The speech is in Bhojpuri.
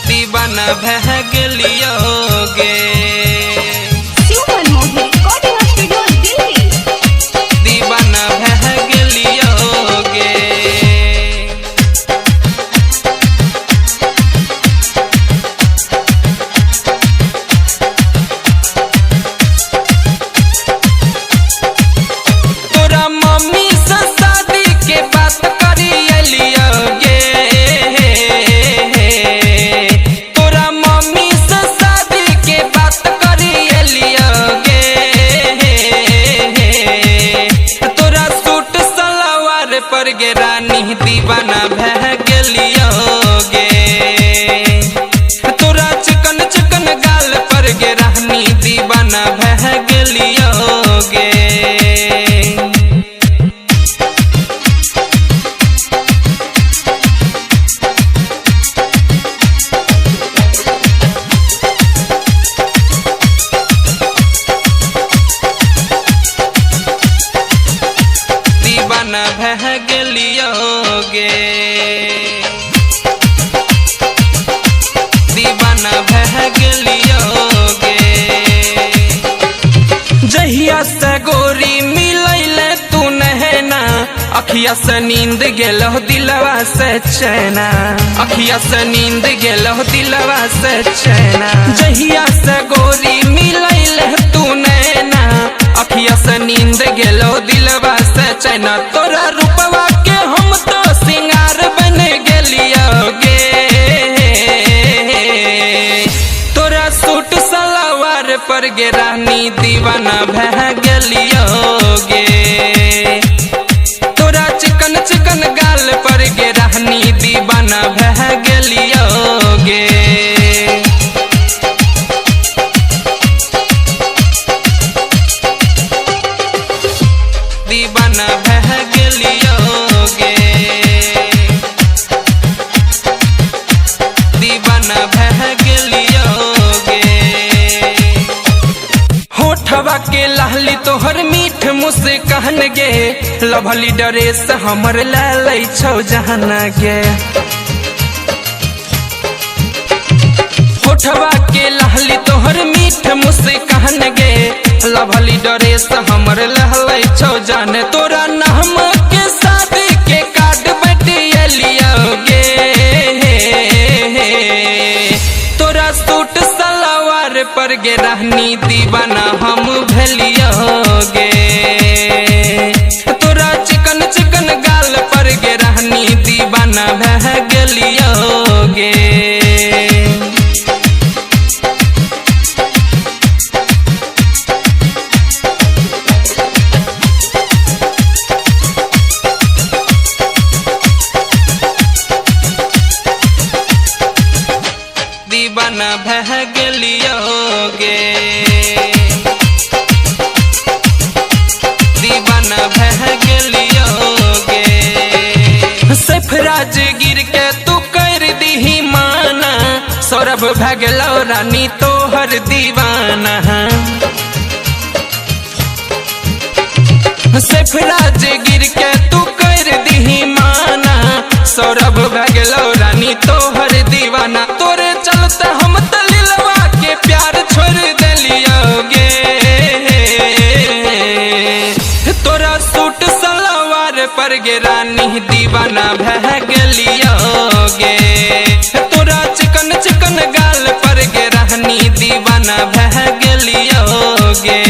दीवाना भह गेलियोगे। दीवाना भह गेलियोगे। तोरा मम्मी से शादी के बात करियलियोगे। तोरा मम्मी से शादी के बात करियलियोगे। तोरा सूट सलवार पर गे रानी दीवाना भह गेलियोगे। तोरा चिकन चिकन गाल पर गे रानी दीवाना भह गेलियोगे। दीवाना भह गेलियोगे। दीवाना भह गेलियोगे। जहिया से गोरी मिलैले तू नहना अखिया से नींद गेलो दिलवा से चैना। अखिया से नींद गेलो दिलवा से चैना। जहिया से गोरी मिलैले तू नहना अखिया से नींद गेलो दिलवा से चैना। तोरा रूपवा के हम तो सिंगार बन गेलियोगे। तोरा सूट सलवार पर गे रानी दीवाना भह गेलियोगे। तोरा चिकन चिकन गाल पर गे रानी दीवाना भह गेलियोगे। दीवाना भह गेलियोगे। दीवाना भह गेलियोगे। होठवा के लाली तोहर मीठ मुस्कान गे लभली ड्रेस हमर लालै छौ जहान गे। होठवा के लाली तोहर मीठ मुस्कान गे लभली ड्रेस हमर लहलै छौ जान। तोरा नाम के शादी के कार्ड बटियलियोगे। तोरा सूट सलवार पर गे रानी दीवाना हम भेलियोगे। तोरा चिकन चिकन गाल पर गे रानी दीवाना भह गेलियोगे। दीवाना भह गेलियोगे। दीवाना भह गेलियोगे। सफराज गिर के तू कर दीही माना सौरभ भगलो रानी तोहर दीवाना। सफराज गिर के तू कर दीही माना सौरभ भगलो रानी तोहर दीवाना। तोरे चलते हम तलिलवा के प्यार छोड़ देलियोगे। तोरा सूट सलवार पर गे रानी दीवाना भह गेलियोगे। तोरा चिकन चिकन गाल पर गे रानी दीवाना भह गेलियोगे।